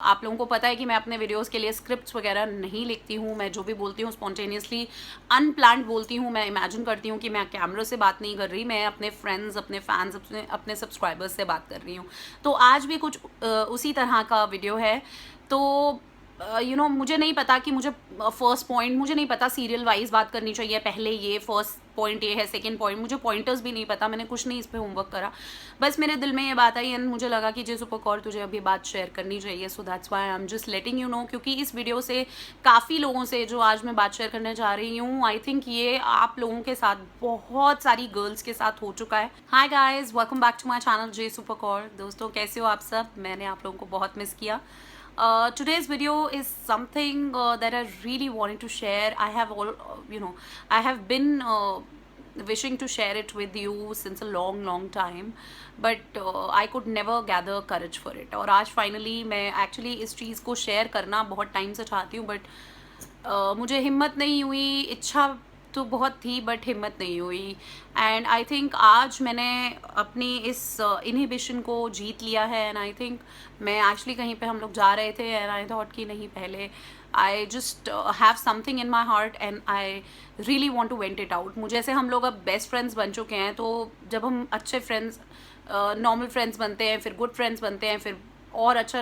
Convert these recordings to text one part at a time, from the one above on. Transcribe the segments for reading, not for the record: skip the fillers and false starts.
आप लोगों को पता है कि मैं अपने वीडियोस के लिए स्क्रिप्ट्स वगैरह नहीं लिखती हूँ, मैं जो भी बोलती हूँ स्पॉन्टेनियसली अनप्लान्ड बोलती हूँ। मैं इमेजिन करती हूँ कि मैं कैमरा से बात नहीं कर रही, मैं अपने फ्रेंड्स, अपने फैंस, अपने सब्सक्राइबर्स से बात कर रही हूँ। तो आज भी कुछ उसी तरह का वीडियो है। तो मुझे नहीं पता कि मुझे फर्स्ट पॉइंट, मुझे नहीं पता सीरियल वाइज बात करनी चाहिए, पहले ये फर्स्ट पॉइंट ये है, सेकंड पॉइंट, मुझे पॉइंटर्स भी नहीं पता, मैंने कुछ नहीं इस पे होमवर्क करा। बस मेरे दिल में ये बात आई एंड मुझे लगा कि जे सुपर कौर तुझे अभी बात शेयर करनी चाहिए, so that's why I am just letting you know. क्योंकि इस वीडियो से काफ़ी लोगों से जो आज मैं बात शेयर करने जा रही हूँ, आई थिंक ये आप लोगों के साथ, बहुत सारी गर्ल्स के साथ हो चुका है। Hi guys, welcome back to my channel J super Kaur. दोस्तों कैसे हो आप सब? मैंने आप लोगों को बहुत मिस किया। Today's video is something that I really wanted to share. I have I have been wishing to share it with you since a long time, but I could never gather courage for it. और आज finally मैं actually इस चीज़ को share करना बहुत time से चाहती हूँ, but मुझे हिम्मत नहीं हुई। इच्छा तो बहुत थी बट हिम्मत नहीं हुई। एंड आई थिंक आज मैंने अपनी इस इनहिबिशन को जीत लिया है। एंड आई थिंक मैं एक्चुअली कहीं पे हम लोग जा रहे थे एंड आई थॉट कि नहीं, पहले I just have something in my heart and I really want to vent it out. मुझे ऐसे हम लोग अब बेस्ट फ्रेंड्स बन चुके हैं, तो जब हम अच्छे फ्रेंड्स, नॉर्मल फ्रेंड्स बनते हैं, फिर गुड फ्रेंड्स बनते हैं, फिर और अच्छा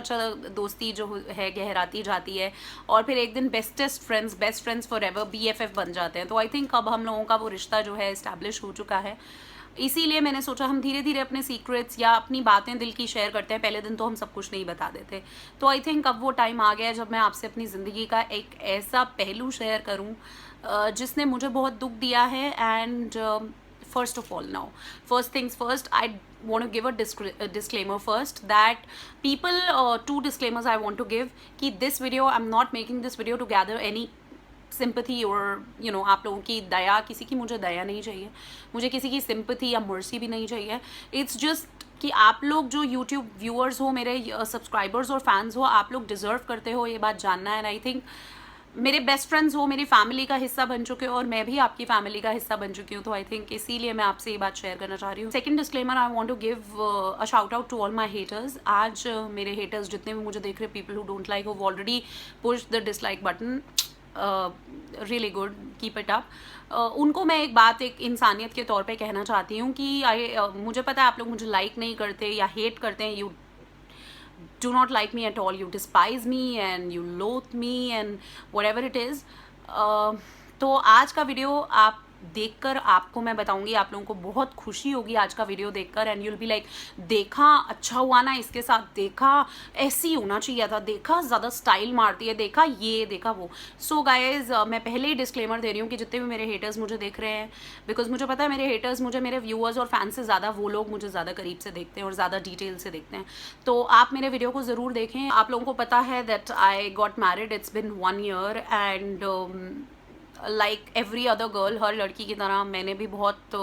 दोस्ती जो है गहराती जाती है, और फिर एक दिन best friends for ever BFF बन जाते हैं। तो आई थिंक अब हम लोगों का वो रिश्ता जो है इस्टेब्लिश हो चुका है। इसीलिए मैंने सोचा हम धीरे धीरे अपने सीक्रेट्स या अपनी बातें दिल की शेयर करते हैं। पहले दिन तो हम सब कुछ नहीं बता देते। तो आई थिंक अब वो टाइम आ गया है जब मैं आपसे अपनी ज़िंदगी का एक ऐसा पहलू शेयर करूँ जिसने मुझे बहुत दुख दिया है। And first of all, now first things first, I want to give a disclaimer first, that people, two disclaimers I want to give, कि this video, I'm not making this video to gather any sympathy or आप लोगों की दया, किसी की मुझे दया नहीं चाहिए, मुझे किसी की sympathy या mercy भी नहीं चाहिए। it's just कि आप लोग जो YouTube viewers हो, मेरे subscribers और fans हो, आप लोग deserve करते हो ये बात जानना है। and I think मेरे बेस्ट फ्रेंड्स हो, मेरी फैमिली का हिस्सा बन चुके हो, और मैं भी आपकी फैमिली का हिस्सा बन चुकी हूँ। तो आई थिंक इसीलिए मैं आपसे ये बात शेयर करना चाह रही हूँ। Second disclaimer, I want to give a shout out to all my haters. आज मेरे हेटर्स जितने भी मुझे देख रहे, people who don't like, who already push the dislike button, really good, keep it up. उनको मैं एक बात, एक इंसानियत के तौर पे कहना चाहती हूँ कि मुझे पता है आप लोग मुझे लाइक नहीं करते या हेट करते हैं, you do not like me at all, you despise me and you loathe me and whatever it is। तो आज का वीडियो आप देखकर, आपको मैं बताऊंगी, आप लोगों को बहुत खुशी होगी आज का वीडियो देखकर। एंड यूल बी लाइक, देखा अच्छा हुआ ना इसके साथ, देखा ऐसी होना चाहिए था, देखा ज़्यादा स्टाइल मारती है, देखा ये, देखा वो। सो गाइज, मैं पहले ही डिस्क्लेमर दे रही हूँ कि जितने भी मेरे हेटर्स मुझे देख रहे हैं, बिकॉज मुझे पता है मेरे हेटर्स, मुझे मेरे व्यूअर्स और फैंस से ज़्यादा वो लोग मुझे ज़्यादा करीब से देखते हैं और ज़्यादा डिटेल से देखते हैं। तो आप मेरे वीडियो को ज़रूर देखें। आप लोगों को पता है that I got married, it's been 1 year, and like every other girl, हर लड़की की तरह मैंने भी बहुत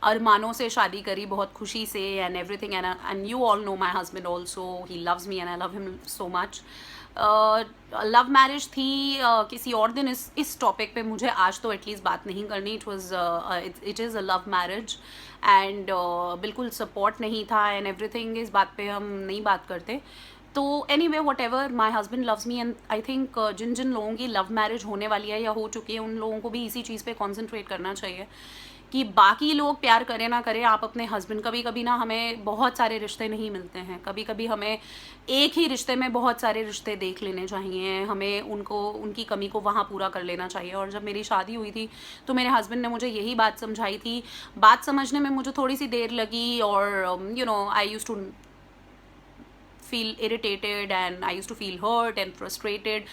अरमानों से शादी करी, बहुत खुशी से, and everything. And you all know my husband also, he loves me and I love him so much. Love marriage थी, किसी और दिन इस टॉपिक पे मुझे आज तो एटलीस्ट बात नहीं करनी। It is a love marriage and बिल्कुल सपोर्ट नहीं था एंड एवरीथिंग, इस बात पे हम नहीं बात करते। तो anyway, whatever, my husband loves me. And I think जिन जिन लोगों की लव मैरिज होने वाली है या हो चुकी है, उन लोगों को भी इसी चीज़ पे कॉन्सेंट्रेट करना चाहिए कि बाकी लोग प्यार करें ना करें, आप अपने हस्बैंड, कभी कभी ना हमें बहुत सारे रिश्ते नहीं मिलते हैं, कभी कभी हमें एक ही रिश्ते में बहुत सारे रिश्ते देख लेने चाहिए, हमें उनकी कमी को वहाँ पूरा कर लेना चाहिए। और जब मेरी शादी हुई थी तो मेरे हस्बैंड ने मुझे यही बात समझाई थी। बात समझने में मुझे थोड़ी सी देर लगी, और I used to feel irritated and I used to feel hurt and frustrated,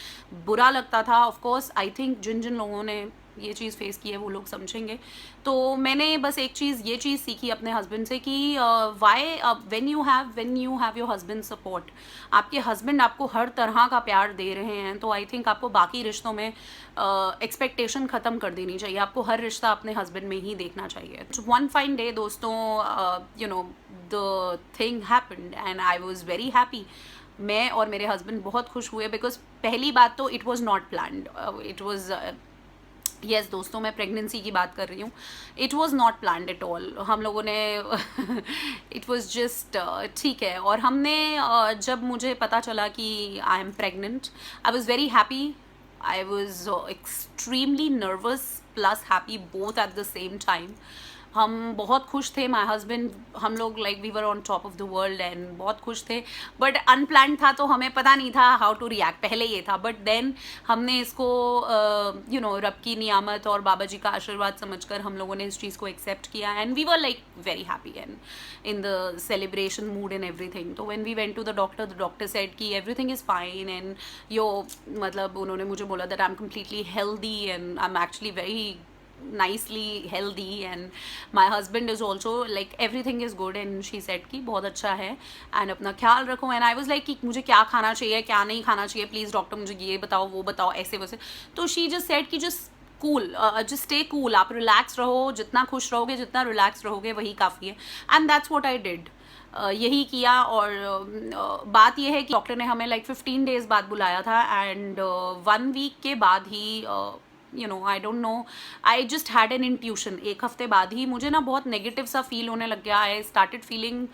बुरा लगता था। ऑफ कोर्स आई थिंक जिन जिन लोगों ने ये चीज़ फेस की है वो लोग समझेंगे। तो मैंने बस एक चीज़, ये चीज़ सीखी अपने हस्बैंड से कि why when you have your husband support, आपके हस्बैंड आपको हर तरह का प्यार दे रहे हैं, तो आई थिंक आपको बाकी रिश्तों में एक्सपेक्टेशन ख़त्म कर देनी चाहिए, आपको हर रिश्ता अपने हस्बैंड में ही देखना चाहिए। वन फाइन डे दोस्तों, the thing happened and I was very happy. मैं और मेरे हस्बैंड बहुत खुश हुए, बिकॉज पहली बात तो it was not planned, it was yes दोस्तों, मैं प्रेगनेंसी की बात कर रही हूँ. It was not planned at all. हम लोगों ने इट वॉज़ जस्ट ठीक है. और हमने जब मुझे पता चला कि I am pregnant, I was very happy. I was extremely nervous plus happy both at the same time. हम बहुत खुश थे, माई हस्बैंड, हम लोग like we were on top of the world and बहुत खुश थे. बट अनप्लान्ड था तो हमें पता नहीं था हाउ टू रिएक्ट. पहले ये था, बट देन हमने इसको यू नो रब की नियामत और बाबा जी का आशीर्वाद समझकर हम लोगों ने इस चीज़ को एक्सेप्ट किया and we were like very happy and in the celebration mood and everything. तो when we went to the doctor said कि एवरीथिंग इज़ फाइन एंड यो, मतलब उन्होंने मुझे बोला that I am completely healthy and I am actually very nicely healthy and my husband is also like everything is good and she said कि बहुत अच्छा है and अपना ख्याल रखो. and I was like कि मुझे क्या खाना चाहिए क्या नहीं खाना चाहिए, प्लीज़ डॉक्टर मुझे ये बताओ वो बताओ ऐसे वैसे. तो she just said कि just cool, just stay cool, आप रिलैक्स रहो, जितना खुश रहोगे जितना रिलैक्स रहोगे वही काफ़ी है. and that's what I did. यही किया. और बात यह है कि डॉक्टर ने हमें लाइक 15 डेज़ बाद बुलाया था एंड 1 वीक के बाद ही you know I don't know, I just had an intuition. एक हफ्ते बाद ही मुझे ना बहुत नेगेटिव सा फील होने लग गया. I started feeling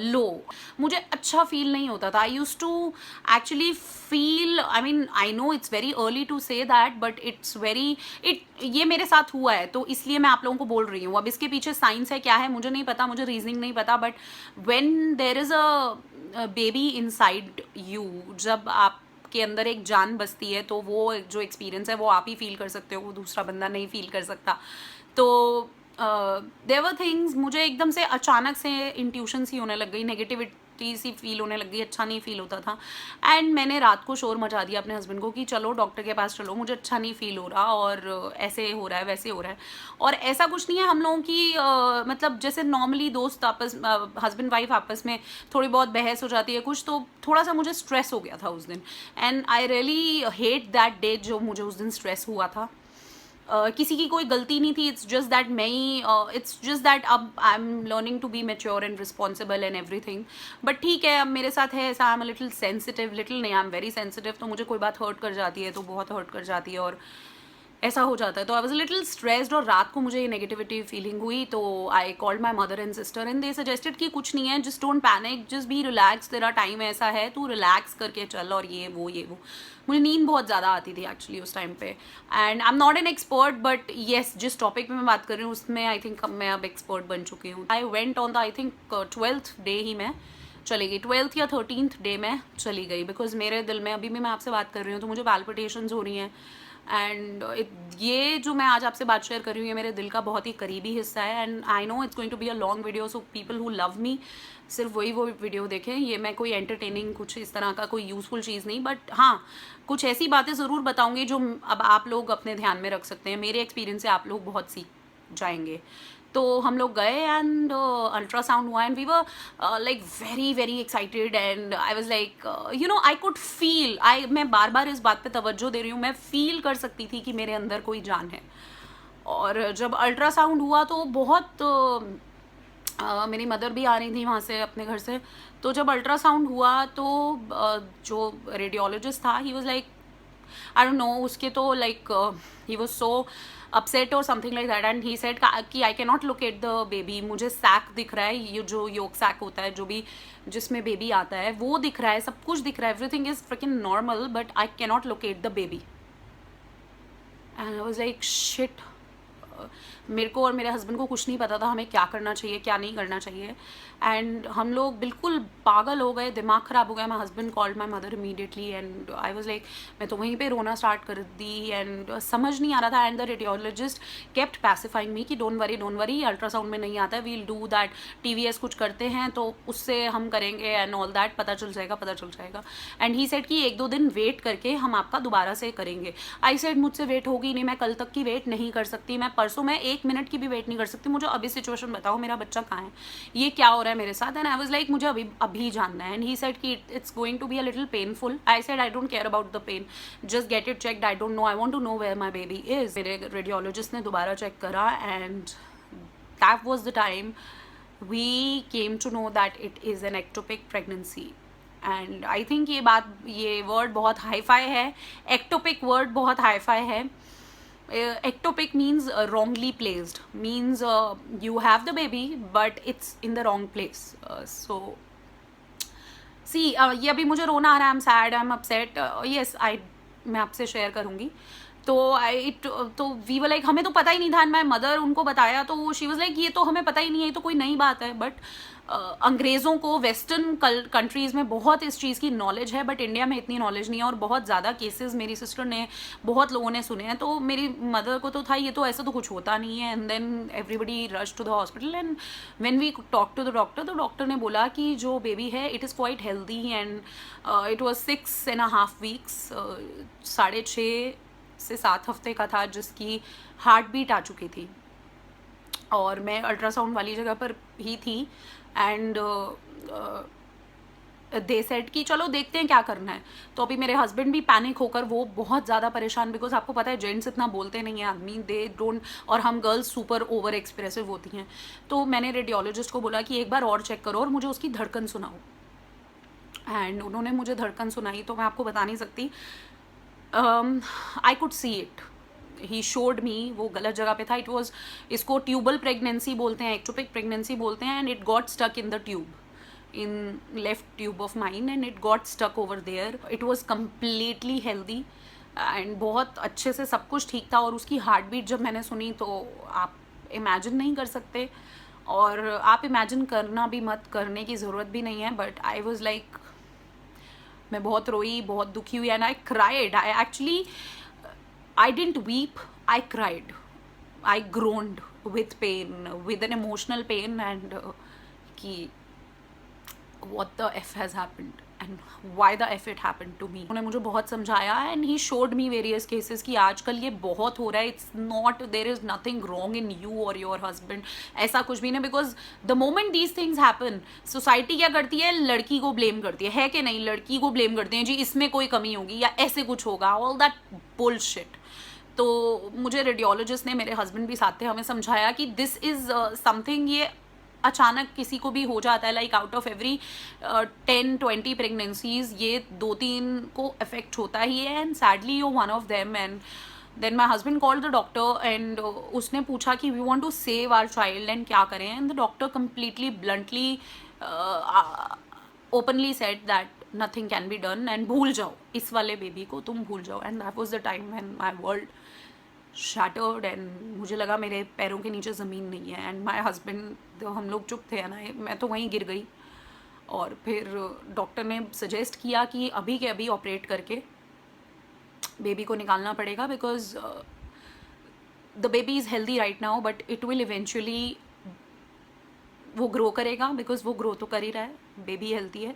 low. मुझे अच्छा फील नहीं होता था. I used to actually feel, I mean I know it's very early to say that but it's very ये मेरे साथ हुआ है तो इसलिए मैं आप लोगों को बोल रही हूँ. अब इसके पीछे साइंस है क्या है मुझे नहीं पता, मुझे रीजनिंग नहीं पता, but when there is a baby inside you, जब आप के अंदर एक जान बसती है तो वो जो एक्सपीरियंस है वो आप ही फील कर सकते हो, वो दूसरा बंदा नहीं फील कर सकता. तो देयर वर थिंग्स, मुझे एकदम से अचानक से इंट्यूशन सी होने लग गई, नेगेटिविटी सी फील होने लग गई, अच्छा नहीं फील होता था. एंड मैंने रात को शोर मचा दिया अपने हस्बैंड को कि चलो डॉक्टर के पास चलो, मुझे अच्छा नहीं फील हो रहा और ऐसे हो रहा है वैसे हो रहा है. और ऐसा कुछ नहीं है हम लोगों की मतलब जैसे नॉर्मली दोस्त आपस हस्बैंड वाइफ आपस में थोड़ी बहुत बहस हो जाती है कुछ, तो थोड़ा सा मुझे स्ट्रेस हो गया था उस दिन. And I really hate that day जो मुझे उस दिन स्ट्रेस हुआ था. किसी की कोई गलती नहीं थी. इट्स जस्ट दैट मैं ही इट्स जस्ट दैट अब I am learning to be mature and responsible and everything. But ठीक है, अब मेरे साथ है ऐसा, I am a little sensitive, little नहीं आई एम वेरी सेंसिटिव. तो मुझे कोई बात हर्ट कर जाती है तो बहुत हर्ट कर जाती है और ऐसा हो जाता है. तो आई वॉज लिटिल स्ट्रेस्ड और रात को मुझे ये नेगेटिविटी फीलिंग हुई. तो I called my mother and sister and they suggested कि कुछ नहीं है, just don't panic, just be relax, तेरा टाइम ऐसा है, तू रिलैक्स करके चल और ये वो. मुझे नींद बहुत ज़्यादा आती थी एक्चुअली उस टाइम पे. And I am not an expert but yes, जिस टॉपिक पे मैं बात कर रही हूँ उसमें आई थिंक मैं अब एक्सपर्ट बन चुकी हूँ. I went on the I think 12th day ही मैं चली गई, 12th या 13th डे में चली गई. बिकॉज मेरे दिल में अभी भी मैं आपसे बात कर रही हूँ तो मुझे पैल्पिटेशंस हो रही हैं. एंड ये जो मैं आज आपसे बात शेयर कर रही हूँ ये मेरे दिल का बहुत ही करीबी हिस्सा है. And I know it's going to be a long video, so people who love me सिर्फ वही वो वीडियो देखें. ये मैं कोई एंटरटेनिंग कुछ इस तरह का कोई यूज़फुल चीज़ नहीं, बट हाँ कुछ ऐसी बातें ज़रूर बताऊँगी जो अब आप लोग अपने ध्यान में रख सकते हैं. मेरे एक्सपीरियंस से आप लोग बहुत सीख जाएंगे. तो हम लोग गए एंड अल्ट्रासाउंड हुआ and we were like very very excited and I was like you know I could feel, मैं बार बार इस बात पे तवज्जो दे रही हूँ, मैं फील कर सकती थी कि मेरे अंदर कोई जान है. और जब अल्ट्रासाउंड हुआ तो बहुत मेरी मदर भी आ रही थी वहाँ से अपने घर से. तो जब अल्ट्रासाउंड हुआ तो जो रेडियोलॉजिस्ट था he was like I don't know, उसके तो like he was so upset और something like that and he said कि I can not locate the baby. मुझे सैक दिख रहा है, ये जो योग सैक होता है जो भी जिसमें बेबी आता है वो दिख रहा है, सब कुछ दिख रहा है, everything is fricking normal but I can not locate the baby. And I was like shit. मेरे को और मेरे हस्बैंड को कुछ नहीं पता था हमें क्या करना चाहिए क्या नहीं करना चाहिए. एंड हम लोग बिल्कुल पागल हो गए, दिमाग ख़राब हो गया. माई husband called my mother immediately and I was like, मैं तो वहीं पे रोना स्टार्ट कर दी. एंड समझ नहीं आ रहा था. And the radiologist kept pacifying me कि डोंट वरी, अल्ट्रासाउंड में नहीं आता है, वील डू दैट, TVS कुछ करते हैं तो उससे हम करेंगे एंड ऑल दैट, पता चल जाएगा. एंड ही सेड कि 1-2 दिन वेट करके हम आपका दोबारा से करेंगे. आई सेड मुझसे वेट होगी नहीं, मैं कल तक की वेट नहीं कर सकती, मैं परसों में 1 मिनट की भी वेट नहीं कर सकती. मुझे अभी सिचुएशन बताओ, मेरा बच्चा कहाँ है, ये क्या हो रहा है मेरे साथ. एंड आई वाज लाइक मुझे अभी जानना है. एंड ही सेड कि it's going to be a little painful. I said I don't care about the pain, just get it checked, I don't know, I want to know where my baby is. मेरे radiologist ने दोबारा check करा and that was the time we came to know that it is an ectopic pregnancy. And I think ये word बहुत hi fi है, ectopic word बहुत hi fi है. ectopic means wrongly placed, means you have the baby but it's in the wrong place. So सी ये अभी मुझे रोना आ रहा है, I am sad, I am upset, yes I, मैं आपसे शेयर करूँगी. तो तो वी वर लाइक, हमें तो पता ही नहीं था, एंड माई मदर उनको बताया तो शी वाज लाइक ये तो हमें पता ही नहीं है, ये तो कोई नई बात है. बट अंग्रेज़ों को वेस्टर्न कंट्रीज़ में बहुत इस चीज़ की नॉलेज है, बट इंडिया में इतनी नॉलेज नहीं है, और बहुत ज़्यादा केसेस मेरी सिस्टर ने, बहुत लोगों ने सुने हैं. तो मेरी मदर को तो था ये तो ऐसा तो कुछ होता नहीं है. And then everybody rush to the hospital, and when we talk to the doctor, तो डॉक्टर ने बोला कि जो बेबी है it is quite healthy, and it was 6.5 weeks, 6.5 से 7 हफ्ते का था, जिसकी हार्ट बीट आ चुकी थी. और मैं अल्ट्रासाउंड वाली जगह पर ही थी, एंड दे सेड कि चलो देखते हैं क्या करना है. तो अभी मेरे हस्बैंड भी पैनिक होकर, वो बहुत ज़्यादा परेशान, बिकॉज आपको पता है जेंट्स इतना बोलते नहीं है, आदमी दे डोंट, और हम गर्ल्स सुपर ओवर एक्सप्रेसिव होती हैं. तो मैंने रेडियोलॉजिस्ट को बोला कि एक बार और चेक करो और मुझे उसकी धड़कन सुनाओ. एंड उन्होंने मुझे धड़कन सुनाई, तो मैं आपको बता नहीं सकती, I could see it, he showed me. वो गलत जगह पे था. इट वॉज, इसको ट्यूबल प्रेगनेंसी बोलते हैं, एक्टोपिक प्रेगनेंसी बोलते हैं, and it got stuck in the tube, in left tube of mine, and it got stuck over there. It was completely healthy and बहुत अच्छे से सब कुछ ठीक था. और उसकी हार्ट बीट जब मैंने सुनी तो आप इमेजिन नहीं कर सकते, और आप इमेजिन करना भी मत, करने की ज़रूरत भी नहीं है. बट आई वॉज लाइक, मैं बहुत रोई, बहुत दुखी हुई, and I cried. I actually, I didn't weep, I cried, I groaned with pain, with an emotional pain, and कि what the F has happened and why the F it happened to me. उन्होंने मुझे बहुत समझाया, and he showed me various cases कि आजकल ये बहुत हो रहा है. It's not, there is nothing wrong in you or your husband, ऐसा कुछ भी नहीं. because the moment these things happen, society क्या करती है, लड़की को blame करती है कि नहीं, लड़की को blame करते हैं जी, इसमें कोई कमी होगी या ऐसे कुछ होगा, all that bullshit. तो मुझे रेडियोलॉजिस्ट ने, मेरे हस्बैंड भी साथ थे, हमें समझाया कि दिस इज़ समथिंग, ये अचानक किसी को भी हो जाता है. Like out of every 10-20 pregnancies ये 2-3 को अफेक्ट होता ही है, and sadly you one of them. And then my husband called the doctor, and उसने पूछा कि we want to save our child and क्या करें. And the doctor completely bluntly openly said that nothing can be done, and भूल जाओ इस वाले baby को, तुम भूल जाओ. And that was the time when my world shattered, and मुझे लगा मेरे पैरों के नीचे ज़मीन नहीं है. एंड माई हस्बैंड, तो हम लोग चुप थे ना, मैं तो वहीं गिर गई. और फिर डॉक्टर ने सजेस्ट किया कि अभी के अभी ऑपरेट करके बेबी को निकालना पड़ेगा, because the baby is healthy right now, but it will eventually, वो ग्रो करेगा, बिकॉज वो ग्रो तो कर ही रहा है, बेबी हेल्दी है.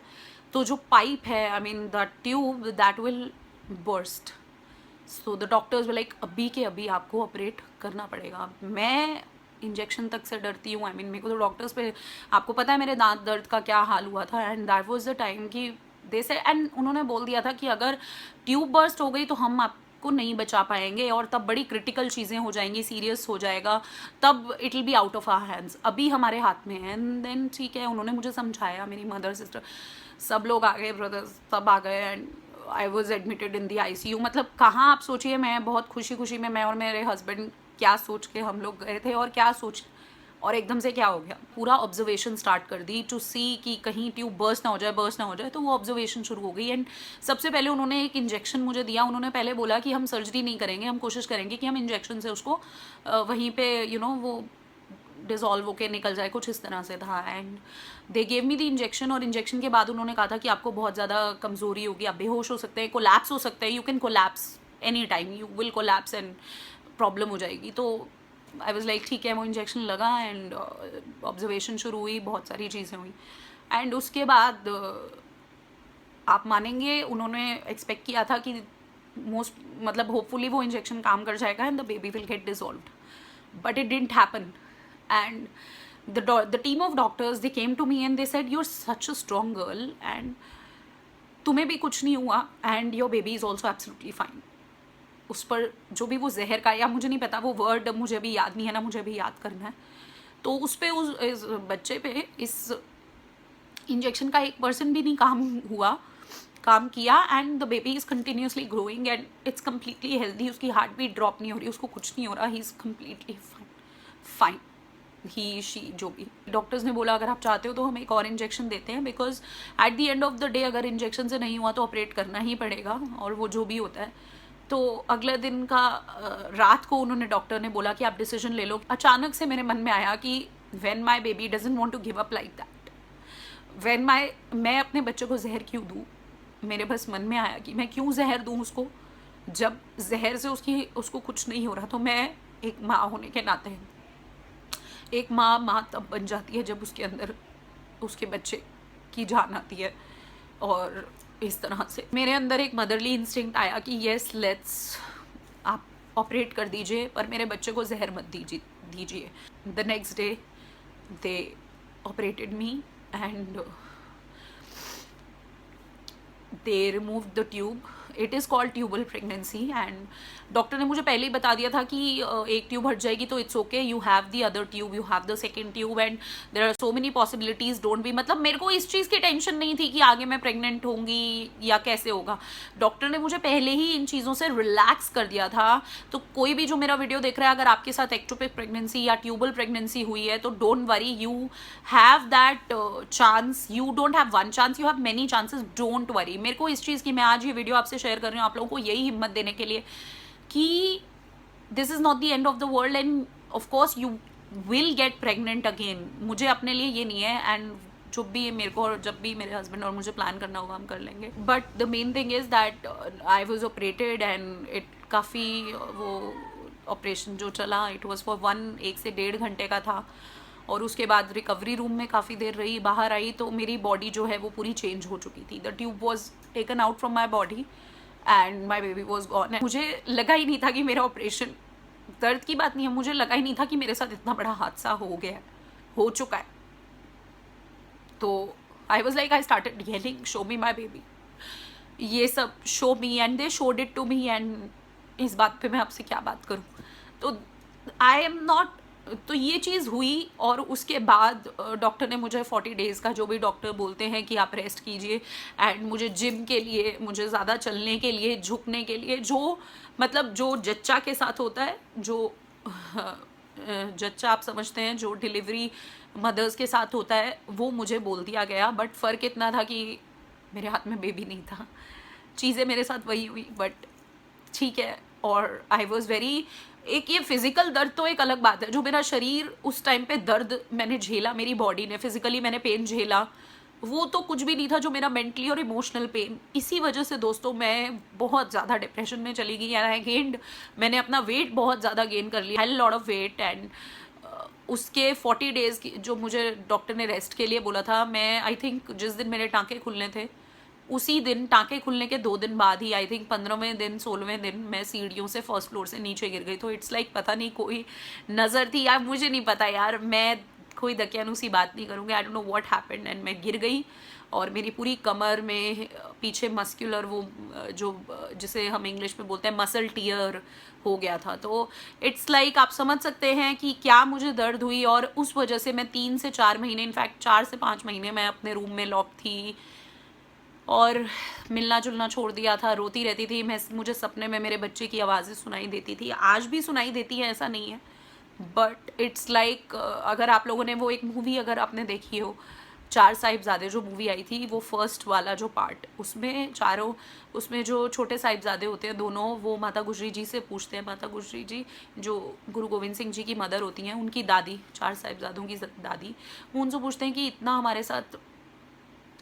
तो जो पाइप है, I mean the tube, that will burst. So the doctors were like अभी के अभी आपको ऑपरेट करना पड़ेगा. मैं इंजेक्शन तक से डरती हूँ. आई मीन मेरे को तो डॉक्टर्स पे, आपको पता है मेरे दांत दर्द का क्या हाल हुआ था. And that was the time कि दे से, एंड उन्होंने बोल दिया था कि अगर ट्यूब बर्स्ट हो गई तो हम आपको नहीं बचा पाएंगे, और तब बड़ी क्रिटिकल चीज़ें हो जाएंगी, सीरियस हो जाएगा, तब it will be out of our hands. अभी हमारे हाथ में है. एंड देन ठीक है, उन्होंने मुझे समझाया, मेरी मदर, सिस्टर, सब लोग आ गए, ब्रदर्स सब आ गए, and I was admitted in the ICU. मतलब कहाँ, आप सोचिए, मैं बहुत खुशी खुशी में, मैं और मेरे हस्बैंड क्या सोच के हम लोग गए थे, और क्या सोच, और एकदम से क्या हो गया. पूरा ऑब्जर्वेशन स्टार्ट कर दी टू सी कि कहीं ट्यूब बर्स्ट ना हो जाए, बर्स्ट ना हो जाए. तो वो ऑब्जर्वेशन शुरू हो गई. एंड सबसे पहले उन्होंने एक इंजेक्शन मुझे दिया. उन्होंने पहले बोला कि हम सर्जरी नहीं करेंगे, हम कोशिश करेंगे कि हम इंजेक्शन से उसको वहीं पे वो डिज़ोल्व होके निकल जाए, कुछ इस तरह से था. And they gave me the injection, और इंजेक्शन के बाद उन्होंने कहा था कि आपको बहुत ज़्यादा कमज़ोरी होगी, आप बेहोश हो सकते हैं, कोलैप्स हो सकते हैं, you can collapse any time, you will collapse and problem हो जाएगी. तो आई वॉज लाइक ठीक है. वो इंजेक्शन लगा, एंड ऑब्जर्वेशन शुरू हुई, बहुत सारी चीज़ें हुई. एंड उसके बाद आप मानेंगे, उन्होंने एक्सपेक्ट किया था कि मतलब होपफुली वो इंजेक्शन काम कर जाएगा and the baby will get dissolved, but it didn't happen. And the team of doctors, they came to me and they said, you're such a strong girl and तुम्हें भी कुछ नहीं हुआ, and your baby is also absolutely fine. उस पर जो भी वो जहर का, या मुझे नहीं पता, वो वर्ड मुझे भी याद नहीं है ना, मुझे भी याद करना है. तो उस पर, इस बच्चे पे, इस इंजेक्शन का 1% भी नहीं काम हुआ. काम किया and the baby is continuously growing and it's completely healthy, उसकी हार्ट बीट ड्रॉप नहीं हो रही, उसको कुछ नहीं हो रहा, he is completely fine, he she जो भी। डॉक्टर्स ने बोला अगर आप चाहते हो तो हम एक और इंजेक्शन देते हैं, because at the end of the day अगर इंजेक्शन से नहीं हुआ तो ऑपरेट करना ही पड़ेगा, और वो जो भी होता है। तो अगले दिन का रात को उन्होंने, डॉक्टर ने बोला कि आप डिसीजन ले लो। अचानक से मेरे मन में आया कि when my baby doesn't want to give up like that, मैं अपने बच्चे को जहर क्यों दूँ। मेरे बस मन में आया कि मैं क्यों जहर दूँ उसको, जब जहर से उसको कुछ नहीं हो रहा। तो मैं एक माँ होने के नाते, एक माँ तब बन जाती है जब उसके अंदर उसके बच्चे की जान आती है। और इस तरह से मेरे अंदर एक मदरली इंस्टिंक्ट आया कि येस लेट्स, आप ऑपरेट कर दीजिए पर मेरे बच्चे को जहर मत दीजिए। The next day they operated me and they remove the tube. It is called tubal pregnancy and doctor ने मुझे पहले ही बता दिया था कि एक ट्यूब हट जाएगी तो it's okay, you have the other tube, you have the second tube and there are so many possibilities, don't be. मतलब मेरे को इस चीज़ की टेंशन नहीं थी कि आगे मैं प्रेग्नेंट होंगी या कैसे होगा। डॉक्टर ने मुझे पहले ही इन चीज़ों से रिलैक्स कर दिया था। तो कोई भी जो मेरा वीडियो देख रहा है, अगर आपके साथ एक्टोपिक प्रेगनेंसी या ट्यूबल प्रेगनेंसी हुई है तो don't worry, you have that chance, you don't have one chance, you have many chances, don't worry. मेरे को इस चीज़ की, मैं आज ये वीडियो आपसे शेयर कर रही हूँ आप लोगों को यही हिम्मत देने के लिए कि this is not the end of the world end of course you will get pregnant again. मुझे अपने लिए ये नहीं है, एंड जब भी मेरे को, जब भी मेरे हस्बैंड और मुझे प्लान करना होगा हम कर लेंगे। But the main thing is that I was operated and it काफ़ी, वो ऑपरेशन जो चला इट वॉज फॉर 1 से 1.5 घंटे का था। और उसके बाद रिकवरी रूम में काफ़ी देर रही, बाहर आई तो मेरी बॉडी जो है वो पूरी चेंज हो चुकी थी। The tube was taken out from my body and my baby was gone. मुझे लगा ही नहीं था कि मेरा ऑपरेशन, दर्द की बात नहीं है, मुझे लगा ही नहीं था कि मेरे साथ इतना बड़ा हादसा हो चुका है। तो I was like, I started yelling show me my baby, ये सब show me, and they showed it to me. And इस बात पे मैं आपसे क्या बात करूँ। तो आई एम नॉट, तो ये चीज़ हुई और उसके बाद डॉक्टर ने मुझे 40 डेज़ का, जो भी डॉक्टर बोलते हैं कि आप रेस्ट कीजिए, एंड मुझे जिम के लिए, मुझे ज़्यादा चलने के लिए, झुकने के लिए, जो मतलब जो जच्चा के साथ होता है, जो जच्चा आप समझते हैं, जो डिलीवरी मदर्स के साथ होता है, वो मुझे बोल दिया गया। बट फ़र्क इतना था कि मेरे हाथ में बेबी नहीं था, चीज़ें मेरे साथ वही हुई, बट ठीक है। और आई वॉज वेरी, एक ये फिजिकल दर्द तो एक अलग बात है, जो मेरा शरीर उस टाइम पे दर्द मैंने झेला, मेरी बॉडी ने फिजिकली मैंने पेन झेला, वो तो कुछ भी नहीं था जो मेरा मेंटली और इमोशनल पेन। इसी वजह से दोस्तों मैं बहुत ज़्यादा डिप्रेशन में चली गई एंड आई गेन्ड, मैंने अपना वेट बहुत ज़्यादा गेन कर लिया, had lot of weight. And उसके 40 डेज़ की जो मुझे डॉक्टर ने रेस्ट के लिए बोला था, मैं आई थिंक जिस दिन मेरे टाँके खुलने थे उसी दिन, टाँके खुलने के 2 दिन बाद ही, आई थिंक 15वें दिन 16वें दिन मैं सीढ़ियों से फर्स्ट फ्लोर से नीचे गिर गई। तो इट्स लाइक पता नहीं कोई नज़र थी यार, मुझे नहीं पता यार, मैं कोई दकियानूसी बात नहीं करूँगी, आई don't know what happened. And मैं गिर गई और मेरी पूरी कमर में पीछे मस्कुलर, वो जो जिसे हम इंग्लिश में बोलते हैं मसल टियर, हो गया था। तो इट्स लाइक आप समझ सकते हैं कि क्या मुझे दर्द हुई। और उस वजह से मैं 3 से 4 महीने, इनफैक्ट 4 से 5 महीने मैं अपने रूम में लॉक थी और मिलना जुलना छोड़ दिया था, रोती रहती थी मैं। मुझे सपने में मेरे बच्चे की आवाज़ें सुनाई देती थी, आज भी सुनाई देती है, ऐसा नहीं है। बट इट्स लाइक, अगर आप लोगों ने वो एक मूवी अगर आपने देखी हो, 4 साहिबजादे जो मूवी आई थी, वो फर्स्ट वाला जो पार्ट, उसमें चारों, उसमें जो छोटे साहिबजादे होते हैं दोनों, वो माता गुजरी जी से पूछते हैं, माता गुजरी जी जो गुरु गोविंद सिंह जी की मदर होती हैं, उनकी दादी, 4 साहिबजादों की दादी, वो उनसे पूछते हैं कि इतना हमारे साथ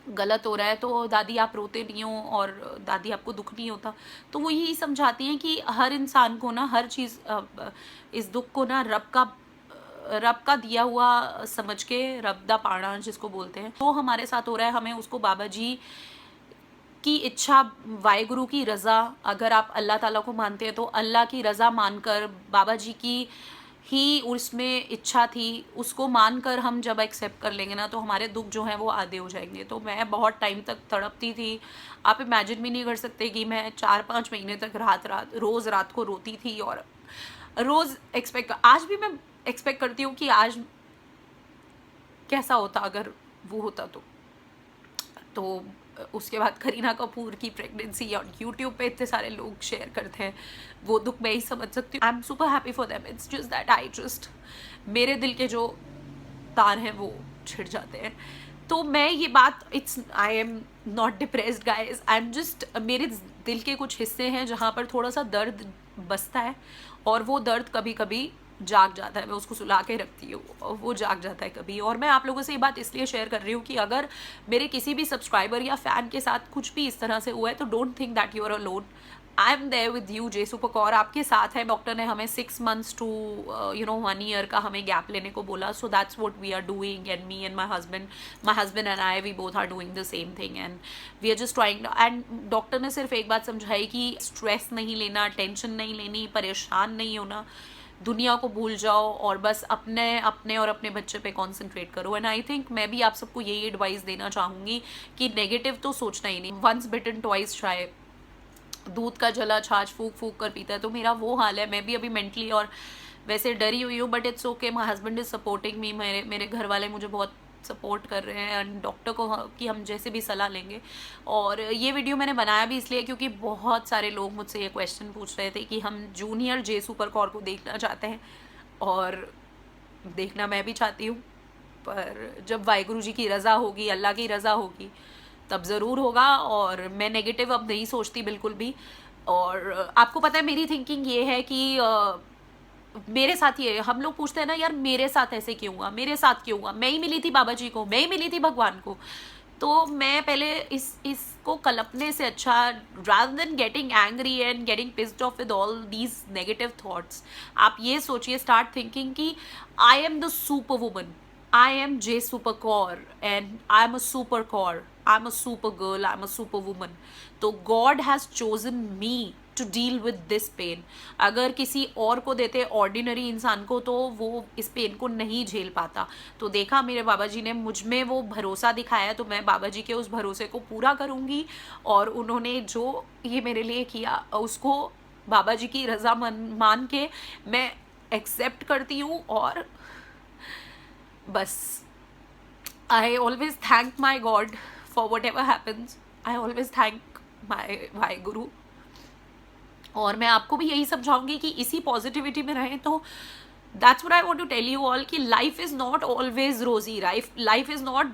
गलत हो रहा है तो दादी आप रोते नहीं हो और दादी आपको दुख नहीं होता। तो वो यही समझाती हैं कि हर इंसान को ना, हर चीज़, इस दुख को ना रब का दिया हुआ समझ के, रब दा पाना जिसको बोलते हैं, तो हमारे साथ हो रहा है, हमें उसको बाबा जी की इच्छा, वाहेगुरु की रज़ा, अगर आप अल्लाह ताला को मानते हैं तो अल्लाह की रज़ा मानकर, बाबा जी की ही उसमें इच्छा थी, उसको मानकर हम जब एक्सेप्ट कर लेंगे ना, तो हमारे दुख जो हैं वो आधे हो जाएंगे। तो मैं बहुत टाइम तक तड़पती थी, आप इमेजिन भी नहीं कर सकते कि मैं 4-5 महीने तक रोज़ रात को रोती थी। और रोज़ आज भी मैं एक्सपेक्ट करती हूँ कि आज कैसा होता अगर वो होता तो उसके बाद करीना कपूर की प्रेगनेंसी और यूट्यूब पे इतने सारे लोग शेयर करते हैं, वो दुख मैं ही समझ सकती हूँ। I am super happy for them, it's just that I just, मेरे दिल के जो तार हैं वो छिड़ जाते हैं। तो मैं ये बात, it's, I am not depressed guys, I am just, मेरे दिल के कुछ हिस्से हैं जहाँ पर थोड़ा सा दर्द बसता है, और वो दर्द कभी कभी जाग जाता है, मैं उसको सुला के रखती हूँ और वो जाग जाता है कभी। और मैं आप लोगों से ये बात इसलिए शेयर कर रही हूँ कि अगर मेरे किसी भी सब्सक्राइबर या फ़ैन के साथ कुछ भी इस तरह से हुआ है तो don't think that you are alone, I am there with you, J super Kaur आपके साथ है। डॉक्टर ने हमें 6 months to 1 year का हमें गैप लेने को बोला, so that's what we are doing, and me and my husband and I, we both are doing the same thing, and we are just trying. And doctor ने सिर्फ एक बात समझाई कि स्ट्रेस नहीं लेना, टेंशन नहीं लेनी, परेशान नहीं होना, दुनिया को भूल जाओ और बस अपने और अपने बच्चे पे कंसंट्रेट करो। एंड आई थिंक मैं भी आप सबको यही एडवाइस देना चाहूँगी कि नेगेटिव तो सोचना ही नहीं, वंस बिटन ट्वाइस शाय, दूध का जला छाछ फूक फूक कर पीता है, तो मेरा वो हाल है। मैं भी अभी मेंटली और वैसे डरी हुई हूँ, but it's okay, my husband is supporting me, मेरे घर वाले मुझे बहुत सपोर्ट कर रहे हैं, एंड डॉक्टर को कि हम जैसे भी सलाह लेंगे। और ये वीडियो मैंने बनाया भी इसलिए क्योंकि बहुत सारे लोग मुझसे ये क्वेश्चन पूछ रहे थे कि हम जूनियर जे सुपर कौर को देखना चाहते हैं, और देखना मैं भी चाहती हूँ, पर जब वाहिगुरु जी की रज़ा होगी, अल्लाह की रज़ा होगी, तब ज़रूर होगा। और मैं नेगेटिव अब नहीं सोचती बिल्कुल भी। और आपको पता है मेरी थिंकिंग ये है कि मेरे साथ ये, हम लोग पूछते हैं ना यार मेरे साथ ऐसे क्यों हुआ, मेरे साथ क्यों हुआ, मैं ही मिली थी बाबा जी को, मैं ही मिली थी भगवान को। तो मैं पहले इसको कलपने से अच्छा, rather than getting angry and getting pissed off with all these negative thoughts, आप ये सोचिए, start thinking कि I am the superwoman, I am J Super Kaur, and I am a super Kaur, I am a super girl, I am a superwoman. तो God has chosen me to deal with this pain. अगर किसी और को देते ordinary इंसान को तो वो इस पेन को नहीं झेल पाता। तो देखा मेरे बाबा जी ने मुझ में वो भरोसा दिखाया, तो मैं बाबा जी के उस भरोसे को पूरा करूँगी। और उन्होंने जो ये मेरे लिए किया उसको बाबा जी की रज़ा मान के मैं एक्सेप्ट करती हूँ। और बस I always thank my God for whatever happens. I always thank my Waheguru. और मैं आपको भी यही समझाऊंगी कि इसी पॉजिटिविटी में रहें। तो that's what I want to tell you all कि life is not always rosy. Life is not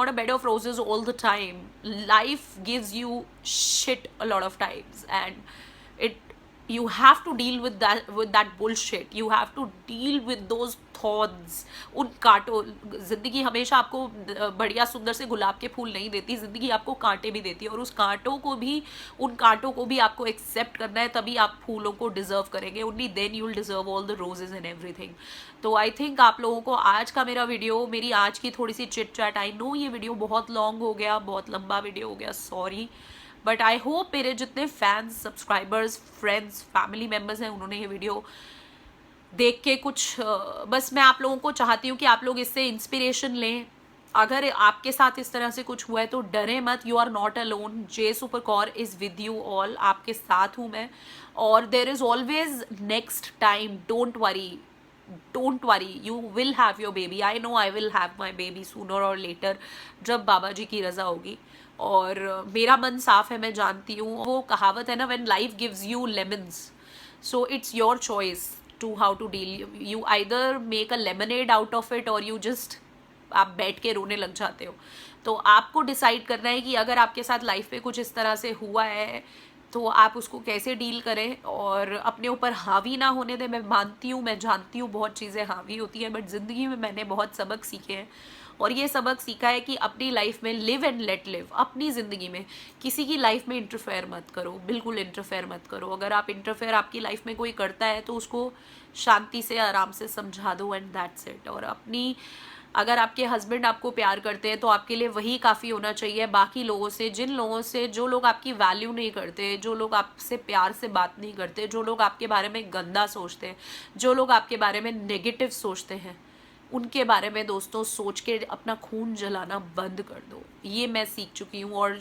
a bed of roses all the time. Life gives you shit a lot of times, and you have to deal with that bullshit. You have to deal with those thorns. उन कांटों, जिंदगी हमेशा आपको बढ़िया सुंदर से गुलाब के फूल नहीं देती, जिंदगी आपको कांटे भी देती है, और उन कांटों को भी आपको एक्सेप्ट करना है, तभी आप फूलों को डिजर्व करेंगे। Only then you will deserve all the roses and everything. तो आई थिंक आप लोगों को आज का मेरा वीडियो, मेरी आज की थोड़ी सी चिट चैट, आई नो ये वीडियो बहुत लॉन्ग हो गया, बहुत लंबा वीडियो हो गया, सॉरी, बट आई होप मेरे जितने fans, subscribers, friends, family members हैं, उन्होंने ये वीडियो देख के कुछ बस मैं आप लोगों को चाहती हूँ कि आप लोग इससे इंस्पिरेशन लें। अगर आपके साथ इस तरह से कुछ हुआ है तो डरे मत, you are not alone, J super Kaur is with you all, आपके साथ हूँ मैं। और there is always next time, don't worry, you will have your baby. I know I will have my baby sooner or later, जब बाबा जी की रज़ा होगी। और मेरा मन साफ है, मैं जानती हूँ, वो कहावत है ना, when life gives you lemons, so it's your choice to how to deal. You either make a lemonade out of it, और यू जस्ट, आप बैठ के रोने लग जाते हो। तो आपको डिसाइड करना है कि अगर आपके साथ लाइफ पे कुछ इस तरह से हुआ है तो आप उसको कैसे डील करें, और अपने ऊपर हावी ना होने दें। मैं मानती हूँ, मैं जानती हूँ बहुत चीज़ें हावी होती हैं, बट ज़िंदगी में मैंने बहुत सबक सीखे हैं, और ये सबक सीखा है कि अपनी लाइफ में लिव एंड लेट लिव। अपनी ज़िंदगी में किसी की लाइफ में इंटरफेयर मत करो, बिल्कुल इंटरफेयर मत करो। अगर आप इंटरफेयर आपकी लाइफ में कोई करता है तो उसको शांति से, आराम से समझा दो, एंड दैट्स इट। और अगर आपके हस्बैंड आपको प्यार करते हैं तो आपके लिए वही काफ़ी होना चाहिए। बाकी लोगों से, जो लोग आपकी वैल्यू नहीं करते, जो लोग आपसे प्यार से बात नहीं करते, जो लोग आपके बारे में गंदा सोचते हैं, जो लोग आपके बारे में नेगेटिव सोचते हैं, उनके बारे में दोस्तों सोच के अपना खून जलाना बंद कर दो। ये मैं सीख चुकी हूँ। और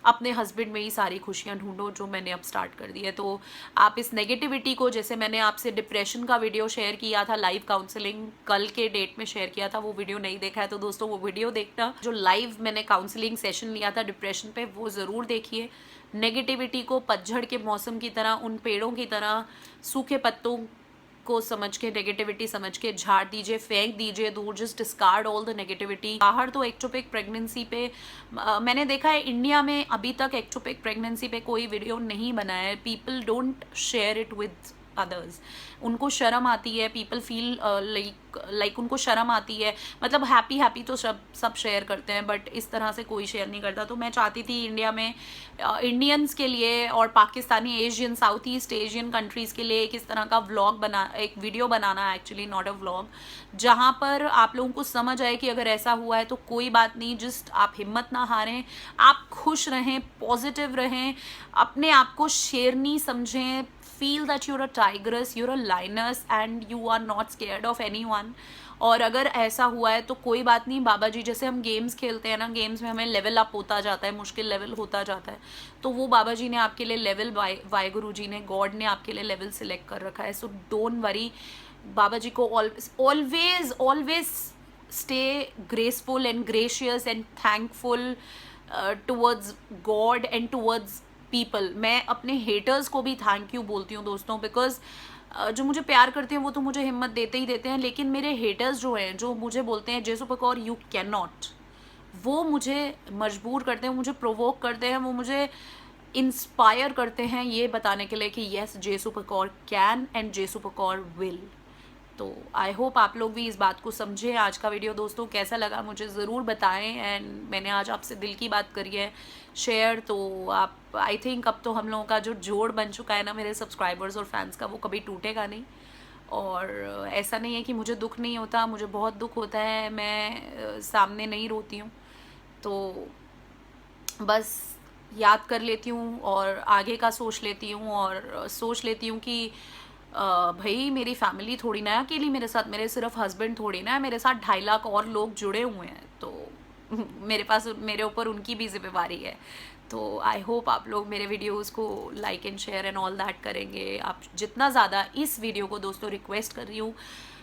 अपने हस्बैंड में ही सारी खुशियाँ ढूंढो, जो मैंने अब स्टार्ट कर दी है। तो आप इस नेगेटिविटी को, जैसे मैंने आपसे डिप्रेशन का वीडियो शेयर किया था, लाइव काउंसलिंग कल के डेट में शेयर किया था, वो वीडियो नहीं देखा है तो दोस्तों वो वीडियो देखना। जो लाइव मैंने काउंसलिंग सेशन लिया था डिप्रेशन पे, वो ज़रूर देखिए। नेगेटिविटी को पतझड़ के मौसम की तरह, उन पेड़ों की तरह सूखे पत्तों को समझ के, नेगेटिविटी समझ के झाड़ दीजिए, फेंक दीजिए दूर। Just discard all the negativity. बाहर तो एक्टोपिक प्रेगनेंसी पे मैंने देखा है, इंडिया में अभी तक एक्टोपिक प्रेगनेंसी पे कोई वीडियो नहीं बनाया है। People don't share it with others. उनको शर्म आती है, पीपल फील लाइक उनको शर्म आती है। मतलब हैप्पी तो सब शेयर करते हैं, बट इस तरह से कोई शेयर नहीं करता। तो मैं चाहती थी इंडिया में इंडियंस के लिए और Pakistani, Asian, south east Asian countries के लिए इस तरह का एक video banana, actually not a vlog, जहाँ पर आप लोगों को समझ आए कि अगर ऐसा हुआ है तो कोई बात नहीं, जस्ट आप हिम्मत ना हारें, आप खुश रहें, पॉजिटिव रहें, अपने आप को शेरनी समझें। feel that you're a tigress, you're a lioness and you are not scared of anyone। और अगर ऐसा हुआ है तो कोई बात नहीं, बाबा जी जैसे हम गेम्स खेलते हैं ना, गेम्स में हमें लेवल अप होता जाता है, मुश्किल लेवल होता जाता है, तो वो बाबा जी ने आपके लिए लेवल, वाहेगुरु जी ने, गॉड ने आपके लिए लेवल सिलेक्ट कर रखा है। So don't worry. Baba ji को always stay graceful and gracious and thankful towards God and towards people. मैं अपने हेटर्स को भी थैंक यू बोलती हूँ दोस्तों, बिकॉज जो मुझे प्यार करते हैं वो तो मुझे हिम्मत देते ही देते हैं, लेकिन मेरे हेटर्स जो हैं, जो मुझे बोलते हैं जेसु पकौर यू कैन नॉट, वो मुझे मजबूर करते हैं, मुझे प्रोवोक करते हैं, वो मुझे इंस्पायर करते हैं ये बताने के लिए कि येस जेसु पकौर कैन एंड जेसु पकौर विल। तो आई होप आप लोग भी इस बात को समझें। आज का वीडियो दोस्तों कैसा लगा मुझे ज़रूर बताएं। एंड मैंने आज आपसे दिल की बात करी है शेयर, तो आप, आई थिंक अब तो हम लोगों का जो जोड़ बन चुका है ना, मेरे सब्सक्राइबर्स और फैंस का, वो कभी टूटेगा नहीं। और ऐसा नहीं है कि मुझे दुख नहीं होता, मुझे बहुत दुख होता है, मैं सामने नहीं रोती हूँ, तो बस याद कर लेती हूँ और आगे का सोच लेती हूँ, और सोच लेती हूँ कि भाई मेरी फैमिली थोड़ी ना है अकेली मेरे साथ, मेरे सिर्फ हस्बैंड थोड़ी ना है, मेरे साथ 2.5 लाख और लोग जुड़े हुए हैं, तो मेरे ऊपर उनकी भी जिम्मेवारी है। तो आई होप आप लोग मेरे वीडियोस को like and share and all that करेंगे। आप जितना ज़्यादा इस वीडियो को दोस्तों, रिक्वेस्ट कर रही हूँ,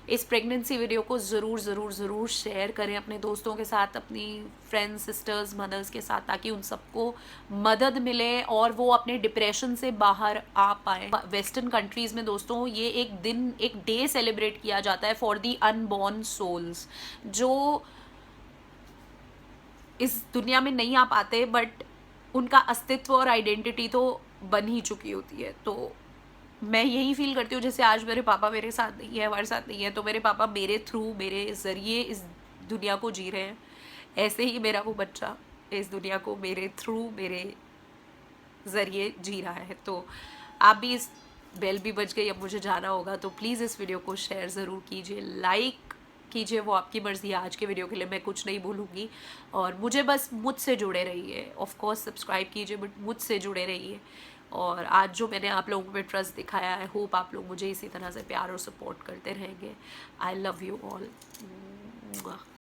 इस प्रेगनेंसी वीडियो को ज़रूर शेयर करें अपने दोस्तों के साथ, अपनी फ्रेंड्स, सिस्टर्स, मदर्स के साथ, ताकि उन सबको मदद मिले और वो अपने डिप्रेशन से बाहर आ पाए। वेस्टर्न कंट्रीज़ में दोस्तों ये एक डे सेलिब्रेट किया जाता है फॉर दी अनबॉर्न सोल्स, जो इस दुनिया में नहीं आ पाते, बट उनका अस्तित्व और आइडेंटिटी तो बन ही चुकी होती है। तो मैं यही फील करती हूँ, जैसे आज मेरे पापा मेरे साथ नहीं है, हमारे साथ नहीं है, तो मेरे पापा मेरे थ्रू, मेरे ज़रिए इस दुनिया को जी रहे हैं, ऐसे ही मेरा वो बच्चा इस दुनिया को मेरे थ्रू, मेरे ज़रिए जी रहा है। तो आप भी, इस बेल भी बज गई, अब मुझे जाना होगा, तो प्लीज़ इस वीडियो को शेयर ज़रूर कीजिए, लाइक कीजिए, वो आपकी मर्ज़ी है। आज के वीडियो के लिए मैं कुछ नहीं बोलूँगी, और मुझे बस मुझसे जुड़े रहिए, ऑफ कोर्स सब्सक्राइब कीजिए, बट मुझसे जुड़े रहिए। और आज जो मैंने आप लोगों पे ट्रस्ट दिखाया है, होप आप लोग मुझे इसी तरह से प्यार और सपोर्ट करते रहेंगे। I love you all.